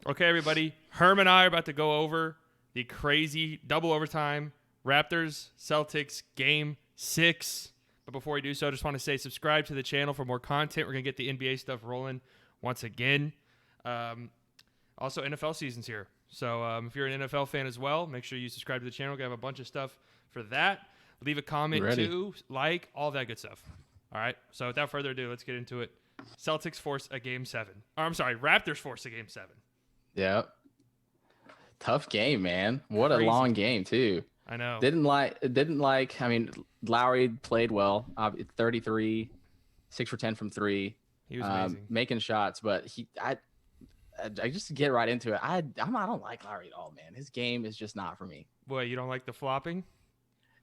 Okay, everybody. Herm and I are about to go over the crazy double overtime Raptors Celtics game 6. But before we do so, I just want to say subscribe to the channel for more content. We're going to get the NBA stuff rolling once again. Also, NFL season's here. So if you're an NFL fan as well, make sure you subscribe to the channel. We have a bunch of stuff for that. Leave a comment too, like, all that good stuff. All right. So without further ado, let's get into it. Celtics force a game 7. Or, I'm sorry, Raptors force a game 7. Yep. Tough game, man. What Crazy. a long game too. I know. I mean, Lowry played well. 33, 6 for 10 from 3. He was amazing. Making shots, but I just get right into it. I don't like Lowry at all, man. His game is just not for me. Boy, you don't like the flopping?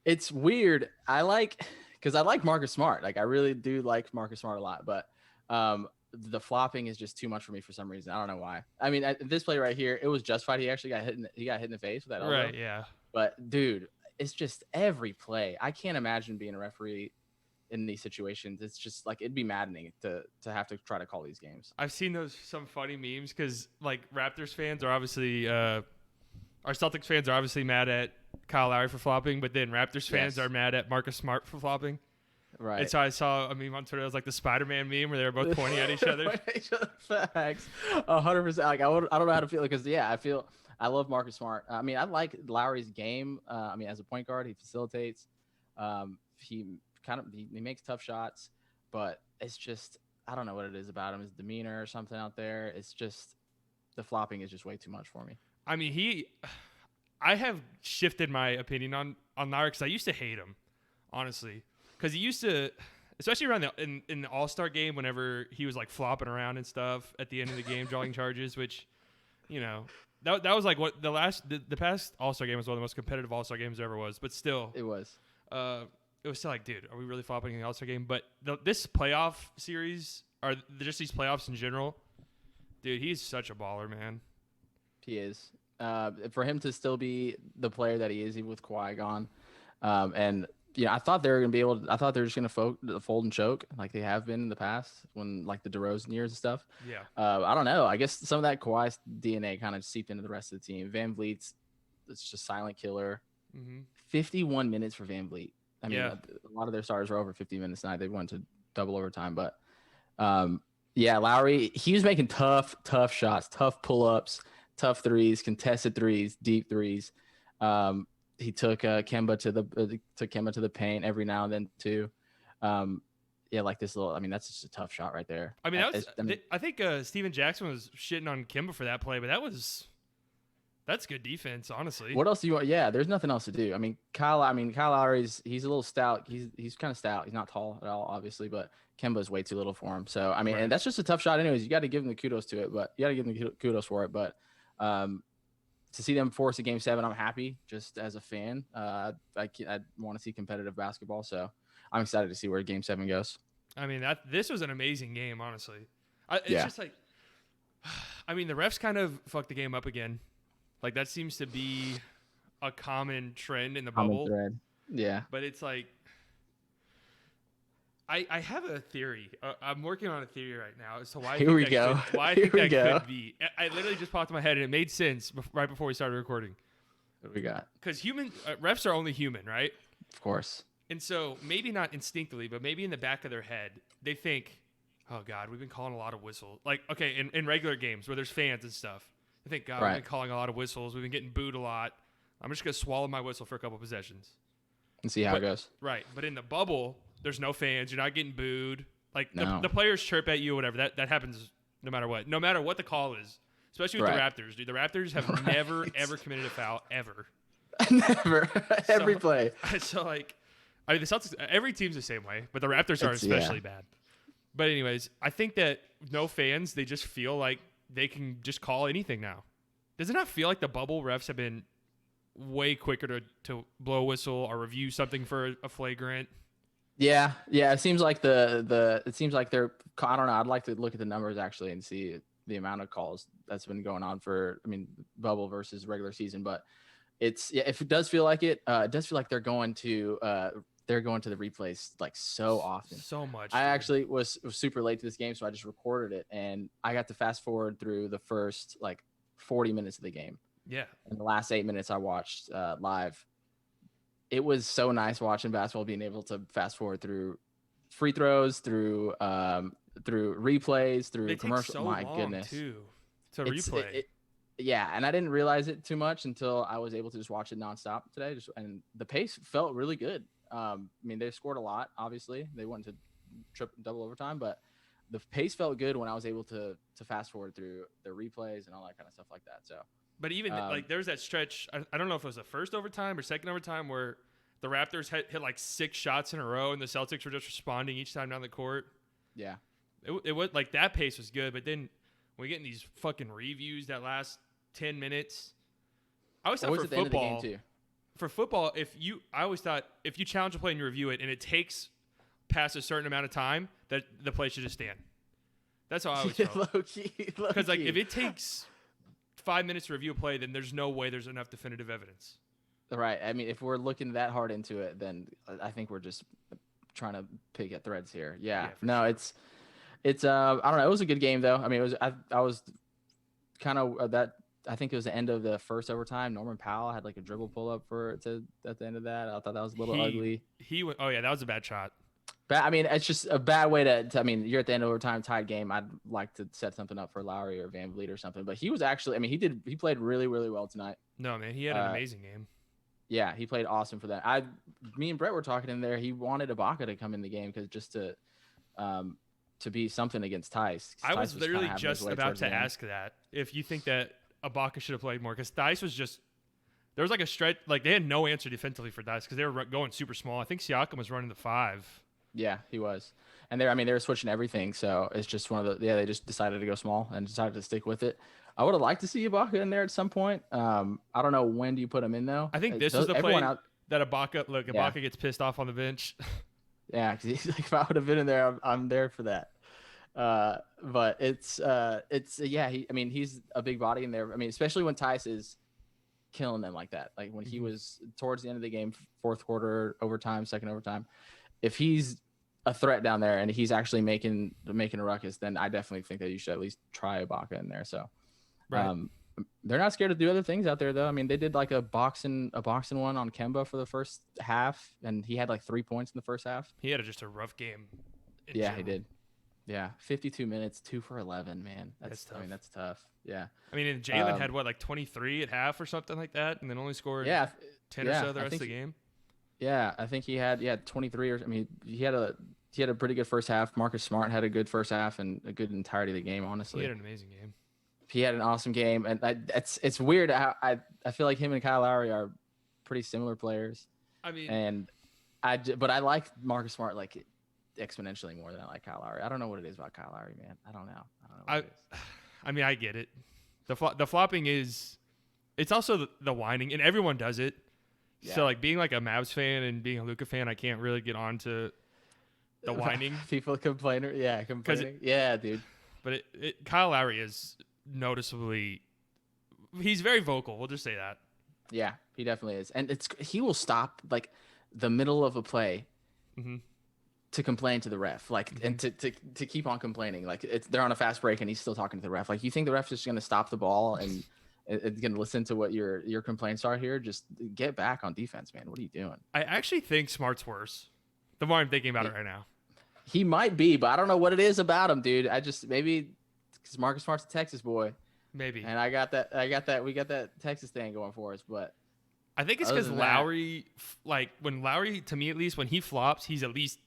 It's weird. Because I like Marcus Smart. Like, I really do like Marcus Smart a lot, but the flopping is just too much for me for some reason. I don't know why. I mean, this play right here, it was justified. He actually got hit. He got hit in the face with that elbow. Right, yeah. But dude, it's just every play. I can't imagine being a referee in these situations. It's just like, it'd be maddening to have to try to call these games. I've seen some funny memes because like Raptors fans are obviously our Celtics fans are obviously mad at Kyle Lowry for flopping, but then Raptors fans are mad at Marcus Smart for flopping. Right. And so I saw a meme on Twitter. It was like the Spider-Man meme where they were both pointing at each other. Facts. 100%. Like, I don't know how to feel, because I love Marcus Smart. I mean, I like Lowry's game. I mean, as a point guard, he facilitates. He makes tough shots, but it's just, I don't know what it is about him. His demeanor or something out there. It's just, the flopping is just way too much for me. I mean, I have shifted my opinion on Lowry because I used to hate him, honestly. Because he used to, especially around in the All-Star game, whenever he was like flopping around and stuff at the end of the game, drawing charges, which, you know, that was like what the past All-Star game was one of the most competitive All-Star games there ever was. But still, it was still like, dude, are we really flopping in the All-Star game? But this playoff series, or just these playoffs in general, dude, he's such a baller, man. He is. For him to still be the player that he is, even with Kawhi gone, and I thought they were gonna be able to. I thought they were just gonna fold and choke like they have been in the past, when like the DeRozan years and stuff. Yeah. I don't know. I guess some of that Kawhi DNA kind of seeped into the rest of the team. Van Vliet's, it's just silent killer. 51 minutes for Van Vliet. I mean, a lot of their starters were over 50 minutes tonight. They went to double overtime, but Lowry, he was making tough shots, tough pull-ups, tough threes, contested threes, deep threes. He took Kemba to the paint every now and then too. Like this little. I mean, that's just a tough shot right there. I mean, I think Steven Jackson was shitting on Kemba for that play, but that's good defense, honestly. What else do you want? Yeah, there's nothing else to do. I mean, Kyle Lowry's, he's a little stout. He's kind of stout. He's not tall at all, obviously, but Kemba's way too little for him. So I mean, and that's just a tough shot, anyways. You got to give him the kudos to it, but you got to give him the kudos for it. But to see them force a game 7, I'm happy just as a fan. I want to see competitive basketball, so I'm excited to see where game 7 goes. I mean, this was an amazing game, honestly. It's just like, I mean, the refs kind of fucked the game up again. Like, that seems to be a common trend in the bubble. Yeah. But it's like, I have a theory. I'm working on a theory right now as to why I think that could be. I literally just popped in my head, and it made sense right before we started recording. What we got? Because refs are only human, right? Of course. And so maybe not instinctively, but maybe in the back of their head, they think, oh, God, we've been calling a lot of whistles. Like, okay, in regular games where there's fans and stuff, they think, God, we've been calling a lot of whistles. We've been getting booed a lot. I'm just going to swallow my whistle for a couple possessions. And see how it goes. Right. But in the bubble, there's no fans. You're not getting booed. Like, the players chirp at you or whatever. That happens no matter what. No matter what the call is. Especially with the Raptors, dude. The Raptors have never, ever committed a foul, ever. Never. Every play. So, like, I mean, the Celtics, every team's the same way, but the Raptors are especially bad. But anyways, I think that no fans, they just feel like they can just call anything now. Does it not feel like the bubble refs have been way quicker to blow a whistle or review something for a flagrant? Yeah. It seems like it seems like they're. I don't know. I'd like to look at the numbers actually and see the amount of calls that's been going on for. I mean, bubble versus regular season, but if it does feel like it, it does feel like they're going to the replays like so often. So much. I actually was super late to this game, so I just recorded it, and I got to fast forward through the first like 40 minutes of the game. Yeah. In the last 8 minutes I watched live. It was so nice watching basketball, being able to fast forward through free throws, through replays, through commercials. So My long goodness, too, to replay. Yeah, and I didn't realize it too much until I was able to just watch it nonstop today. And the pace felt really good. I mean, they scored a lot. Obviously, they went to double overtime, but the pace felt good when I was able to fast forward through the replays and all that kind of stuff like that. So. But even like there was that stretch, I don't know if it was the first overtime or second overtime, where the Raptors hit like 6 shots in a row and the Celtics were just responding each time down the court. Yeah. It was like that pace was good, but then when we get in these fucking reviews that last 10 minutes, I always thought for football, I always thought if you challenge a play and you review it and it takes past a certain amount of time, that the play should just stand. That's how I always felt. Low-key. Because like if it takes 5 minutes to review a play, then there's no way there's enough definitive evidence. Right. I mean, if we're looking that hard into it, then I think we're just trying to pick at threads here. Yeah. No, sure. It's I don't know. It was a good game though. I mean, I was kind of that. I think it was the end of the first overtime. Norman Powell had like a dribble pull up at the end of that. I thought that was a little ugly. He went. Oh yeah, that was a bad shot. But I mean, it's just a bad way to. I mean, you're at the end of overtime, tied game. I'd like to set something up for Lowry or Van Vliet or something. But he was actually. I mean, he played really, really well tonight. No man, he had an amazing game. Yeah, he played awesome for that. Me and Brett were talking in there. He wanted Ibaka to come in the game because just to be something against Tice. I was literally just about to ask that if you think that Ibaka should have played more, because Tice was just there was like a stretch, like they had no answer defensively for Tice because they were going super small. I think Siakam was running the 5. Yeah, he was, and they were switching everything. So it's just they just decided to go small and decided to stick with it. I would have liked to see Ibaka in there at some point. I don't know when do you put him in though. I think this is the play that Ibaka gets pissed off on the bench. Yeah, because he's like, if I would have been in there, I'm there for that. But it's he's a big body in there. I mean, especially when Tice is killing them like that. Like when he was towards the end of the game, fourth quarter, overtime, second overtime. If he's a threat down there and he's actually making a ruckus, then I definitely think that you should at least try Ibaka in there. So. Right. They're not scared to do other things out there, though. I mean, they did like a boxing one on Kemba for the first half, and he had like 3 points in the first half. He had just a rough game. Yeah, he did. Yeah, 52 minutes, 2 for 11, man. That's tough. I mean, that's tough. Yeah. I mean, and Jalen had like 23 at half or something like that, and then only scored 10 or so the rest of the game. Yeah, I think he had 23 or I mean, he had a pretty good first half. Marcus Smart had a good first half and a good entirety of the game. Honestly, he had an amazing game. He had an awesome game, and it's weird how I feel like him and Kyle Lowry are pretty similar players. I mean, but I like Marcus Smart like exponentially more than I like Kyle Lowry. I don't know what it is about Kyle Lowry, man. I don't know. I mean, I get it. The flopping is, it's also the whining, and everyone does it. Yeah. So like being like a Mavs fan and being a Luka fan, I can't really get on to the whining. People complaining, yeah, dude. But Kyle Lowry is noticeably, he's very vocal. We'll just say that. Yeah, he definitely is, and he will stop like the middle of a play to complain to the ref, like, and to keep on complaining. Like they're on a fast break and he's still talking to the ref. Like, you think the ref's just going to stop the ball and it's going to listen to what your complaints are here? Just get back on defense, man. What are you doing? I actually think Smart's worse. The more I'm thinking about it right now, he might be, but I don't know what it is about him, dude. Maybe because Marcus Smart's a Texas boy. Maybe. And we got that Texas thing going for us, but I think it's because Lowry, like when Lowry, to me at least, when he flops, he's at least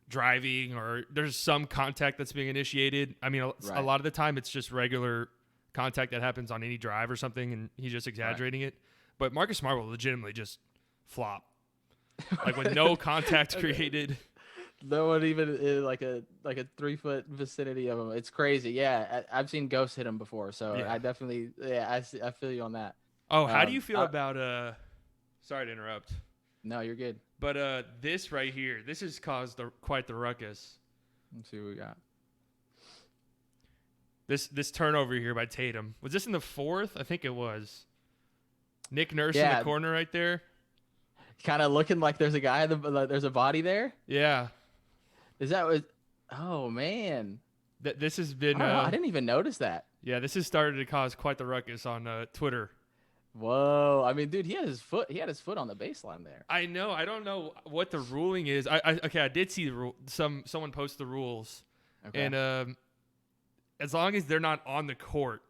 driving or there's some contact that's being initiated. I mean, a lot of the time it's just regular contact that happens on any drive or something, and he's just exaggerating it. But Marcus Smart will legitimately just flop, like with no contact created. No one even in like a 3 foot vicinity of him. It's crazy. Yeah, I've seen ghosts hit him before, so yeah. I definitely I feel you on that. Oh, how do you feel about Sorry to interrupt. No, you're good. But this right here, this has caused quite the ruckus. Let's see what we got. This turnover here by Tatum. Was this in the fourth? I think it was. Nick Nurse in the corner right there. Kind of looking like there's a guy. There's a body there. Yeah. Is that what? Oh man. This has been. I didn't even notice that. Yeah, this has started to cause quite the ruckus on Twitter. Whoa. I mean, dude, he had his foot on the baseline there. I know. I don't know what the ruling is. I did see the rule. Someone posted the rules, Okay. and as long as they're not on the court,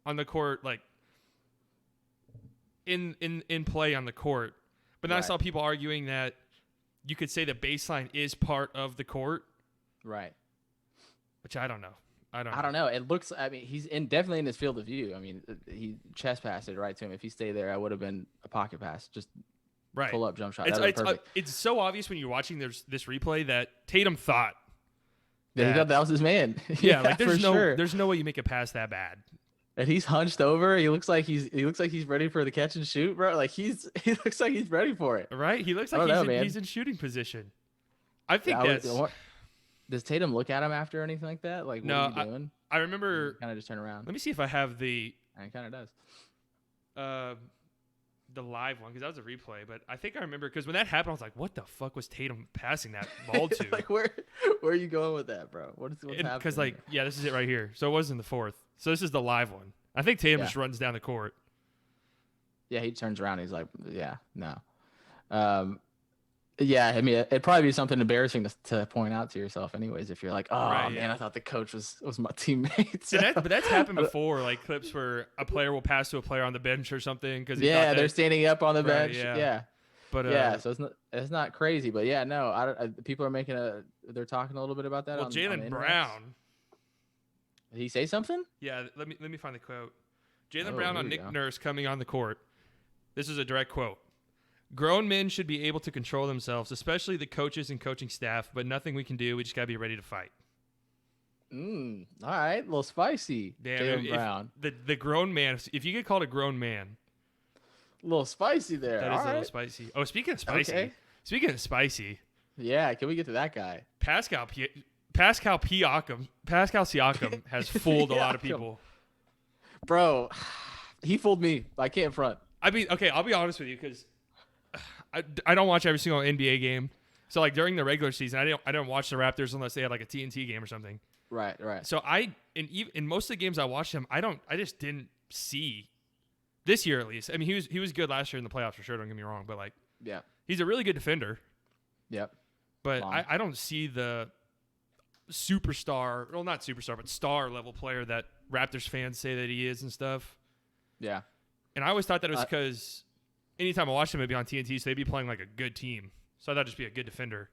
like in play on the court. But then I Right. saw people arguing that you could say the baseline is part of the court, Right. which I don't know. I don't know. It looks. I mean, he's definitely in his field of view. I mean, he chest passed it right to him. If he stayed there, I would have been a pocket pass. Just Right. pull up jump shot. It's, That was perfect. it's so obvious when you're watching this replay that Tatum thought. Yeah, he thought that was his man. Yeah, like for sure. there's no way you make a pass that bad. And he's hunched over. He looks like he's ready for the catch and shoot, bro. Like he looks like he's ready for it. Right? He looks I like don't know, he's in shooting position. I think Yeah, that's. Does Tatum look at him after or anything like that? Like, what No, are you doing? I remember. Kind of just turn around. Let me see if I have the And he kind of does. live one because that was a replay. But I think I remember because when that happened, I was like, "What the fuck was Tatum passing that ball to?" Like, where are you going with that, bro? What's happening? Because yeah, this is it right here. So it was in the fourth. So this is the live one. I think Tatum Yeah. just runs down the court. Yeah, he turns around. He's like, yeah, no. Yeah, I mean, it'd probably be something embarrassing to point out to yourself, anyways. If you're like, oh Right, man, yeah. I thought the coach was my teammate. But that's happened before, like clips where a player will pass to a player on the bench or something because they're standing up on the Right, bench. yeah. Yeah. But Yeah, so it's not crazy, but yeah, no, people are they're talking a little bit about that. well, on Jaylen the internets. Brown. Did he say something? Yeah, let me find the quote. Jaylen Oh, Brown here on we Nick go. Nurse coming on the court. This is a direct quote. Grown men should be able to control themselves, especially the coaches and coaching staff, but nothing we can do. We just got to be ready to fight. All right, a little spicy. Damn, Jaylen Brown, The grown man, if you get called a grown man, a little spicy there. that is All a little right. spicy. Oh, speaking of spicy, Okay. Yeah, can we get to that guy? Pascal Siakam has fooled a lot of Siakam. people. Bro, he fooled me. I can't front. I mean, okay, I'll be honest with you because I don't watch every single NBA game. So like during the regular season, I don't watch the Raptors unless they had like a TNT game or something. Right. So in most of the games I watched him, I just didn't see this year at least. I mean, he was good last year in the playoffs for sure. Don't get me wrong, but like Yeah. he's a really good defender. Yep. But Long. I don't see the superstar, well not superstar, but star level player that Raptors fans say that he is and stuff. Yeah. And I always thought that it was because anytime I watched him, it'd be on TNT, so they'd be playing like a good team. So I thought just be a good defender.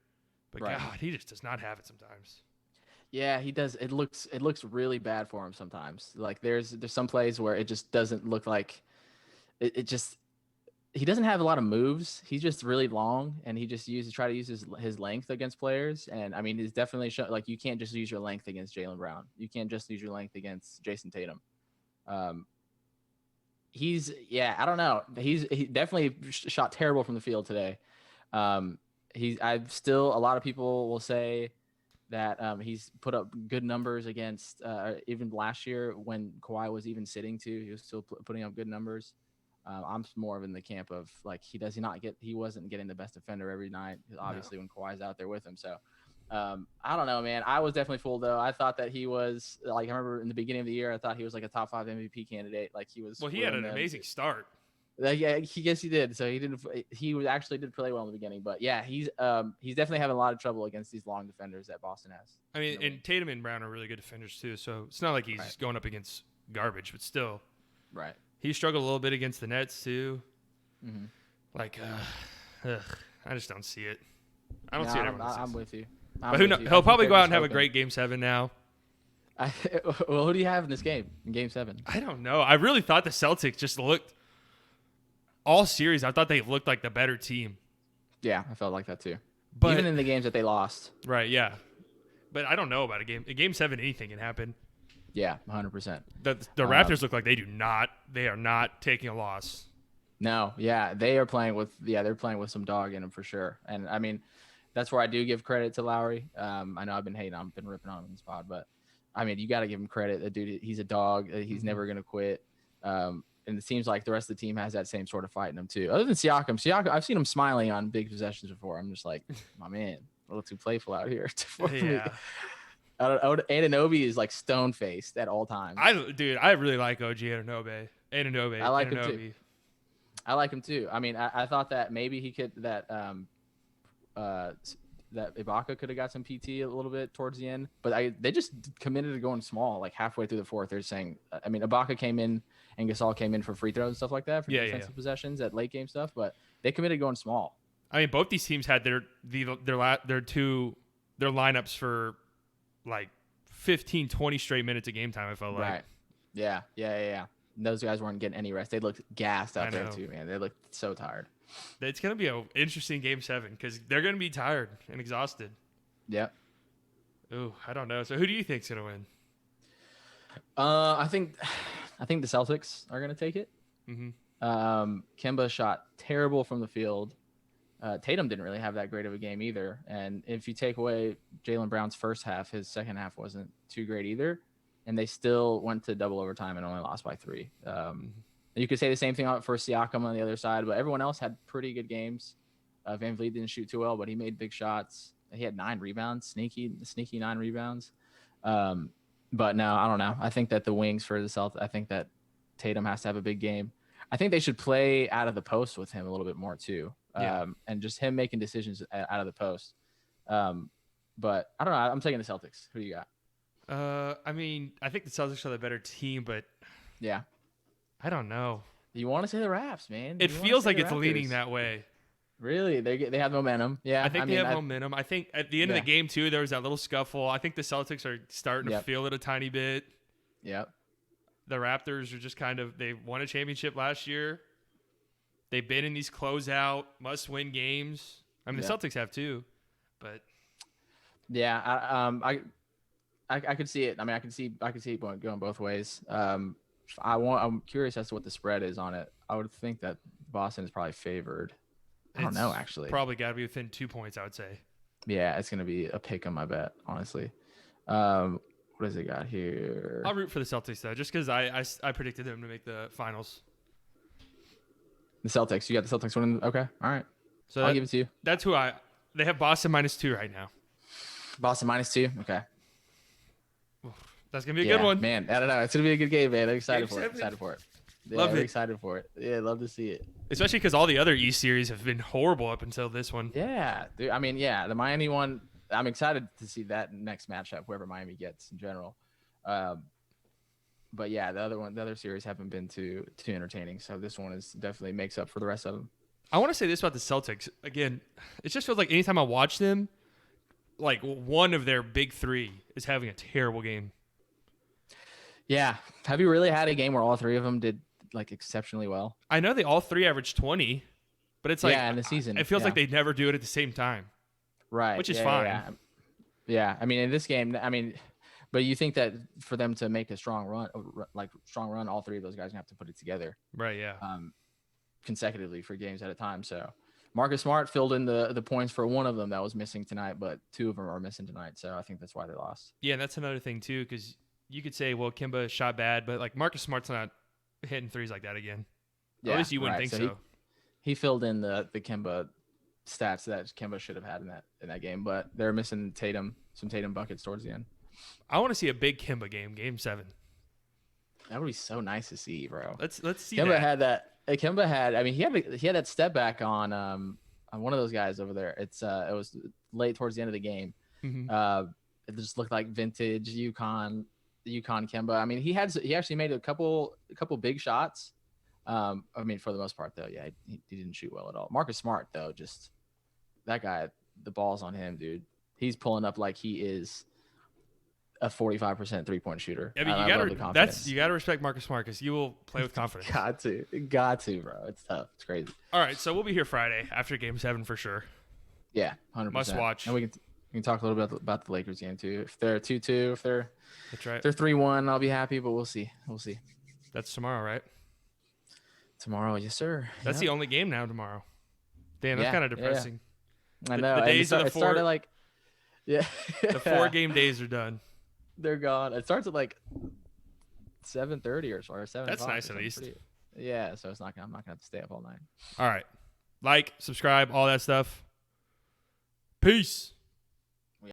But Right. God, he just does not have it sometimes. Yeah, he does. It looks really bad for him sometimes. Like there's some plays where it just doesn't look like it just he doesn't have a lot of moves. He's just really long, and he just try to use his length against players. And I mean, he's definitely like you can't just use your length against Jaylen Brown. You can't just use your length against Jason Tatum. I don't know. He definitely shot terrible from the field today. A lot of people will say that he's put up good numbers against even last year when Kawhi was even sitting too. He was still putting up good numbers. I'm more of in the camp of like he wasn't getting the best defender every night, obviously when Kawhi's out there with him. So I don't know, man. I was definitely fooled though. I thought that he was like, I remember in the beginning of the year, I thought he was like a top 5 MVP candidate. Like he was. Well, he had an amazing start. Yeah, he did. So he actually did play well in the beginning, but yeah, he's definitely having a lot of trouble against these long defenders that Boston has. I mean, and Tatum and Brown are really good defenders too. So it's not like he's Right. going up against garbage, but still, Right. he struggled a little bit against the Nets too. Mm-hmm. Like, I just don't see it. I don't see it. I'm with you. But who knows? He'll probably go out and have a great Game 7 now. Well, who do you have in this game? In Game 7? I don't know. I really thought the Celtics just looked all series. I thought they looked like the better team. Yeah, I felt like that too. But even in the games that they lost. right, yeah. But I don't know about a game. In Game 7, anything can happen. Yeah, 100%. The Raptors look like they are not taking a loss. No, yeah, they're playing with some dog in them for sure. And I mean, that's where I do give credit to Lowry. I know I've been ripping on him in this pod, but I mean, you got to give him credit. The dude, he's a dog. He's never going to quit. And it seems like the rest of the team has that same sort of fight in them too. Other than Siakam, I've seen him smiling on big possessions before. I'm just like, my man, a little too playful out here. Yeah. Anunoby is like stone faced at all times. I really like OG Anunoby. I like him too. I like him too. I mean, I thought that maybe he could that Ibaka could have got some PT a little bit towards the end, but they just committed to going small like halfway through the fourth. They're saying, I mean, Ibaka came in and Gasol came in for free throws and stuff like that for defensive possessions at late game stuff, but they committed to going small. I mean, both these teams had their lineups for like 15, 20 straight minutes of game time. I felt like. Right. Yeah. Those guys weren't getting any rest. They looked gassed out there too, man. They looked so tired. It's going to be an interesting game 7 because they're going to be tired and exhausted. Yep. Ooh, I don't know. So who do you think's going to win? I think the Celtics are going to take it. Mm-hmm. Kemba shot terrible from the field. Tatum didn't really have that great of a game either. And if you take away Jaylen Brown's first half, his second half wasn't too great either. And they still went to double overtime and only lost by 3. You could say the same thing for Siakam on the other side, but everyone else had pretty good games. Van Vliet didn't shoot too well, but he made big shots. He had 9 rebounds, sneaky 9 rebounds. But no, I don't know. I think that the wings for the Celtics, I think that Tatum has to have a big game. I think they should play out of the post with him a little bit more too. And just him making decisions out of the post. But I don't know. I'm taking the Celtics. Who do you got? I mean, I think the Celtics are the better team, but yeah, I don't know. You want to say the Raps, man. It feels like it's leaning that way. Really? They have momentum. Yeah, I think they have momentum. I think at the end of the game too, there was that little scuffle. I think the Celtics are starting to feel it a tiny bit. Yep. The Raptors are just they won a championship last year. They've been in these closeout must-win games. I mean, the Celtics have too, but yeah, I could see it. I mean, I could see it going both ways. I'm curious as to what the spread is on it. I would think that Boston is probably favored. I don't know, actually. Probably got to be within 2 points, I would say. Yeah, it's going to be a pick on my bet, honestly. What does it got here? I'll root for the Celtics, though, just because I predicted them to make the finals. The Celtics. You got the Celtics winning? Okay. All right. So I'll give it to you. That's who they have Boston -2 right now. Boston -2? Okay. That's going to be a good one. Man, I don't know. It's going to be a good game, man. I'm excited for it. Yeah, I'm excited for it. Yeah, love to see it. Especially because all the other East series have been horrible up until this one. Yeah. Dude, I mean, yeah, the Miami one, I'm excited to see that next matchup, whoever Miami gets in general. But yeah, the other series haven't been too entertaining. So this one is definitely makes up for the rest of them. I want to say this about the Celtics. Again, it just feels like anytime I watch them, like one of their big 3 is having a terrible game. Yeah. Have you really had a game where all 3 of them did like exceptionally well? I know they all 3 averaged 20, but it's like in the season. It feels like they never do it at the same time. Right. Which is fine. Yeah. I mean, in this game, but you think that for them to make a strong run, all 3 of those guys are gonna have to put it together. Right. Yeah. Consecutively for games at a time. So Marcus Smart filled in the points for one of them that was missing tonight, but 2 of them are missing tonight. So I think that's why they lost. Yeah, and that's another thing too, because you could say, well, Kemba shot bad, but like Marcus Smart's not hitting threes like that again. Yeah, at least you wouldn't think so. He filled in the Kemba stats that Kemba should have had in that game, but they're missing some Tatum buckets towards the end. I want to see a big Kemba game 7. That would be so nice to see, bro. Let's see. Kemba had that. Kemba had. I mean, he had that step back on one of those guys over there. It was late towards the end of the game. Mm-hmm. It just looked like vintage UConn Kemba. I mean, he actually made a couple big shots. I mean, for the most part, though, yeah, he didn't shoot well at all. Marcus Smart, though, just that guy, the ball's on him, dude. He's pulling up like he is a 45% 3-point shooter. I mean, you gotta respect Marcus Smart because you will play with confidence. Got to, bro. It's tough. It's crazy. All right, so we'll be here Friday after Game 7 for sure. Yeah, 100%. Must watch. And we can talk a little bit about the Lakers game too. If they're 2-2, if they're that's right. If they're 3-1, I'll be happy. But we'll see. That's tomorrow, right? Tomorrow, yes, sir. That's the only game now tomorrow. Damn, that's kind of depressing. Yeah. I know. The days of the 4 started like, yeah, the 4 game days are done. They're gone. It starts at like 7:30 or 7. That's nice at least. Yeah, so I'm not gonna have to stay up all night. All right, like, subscribe, all that stuff. Peace.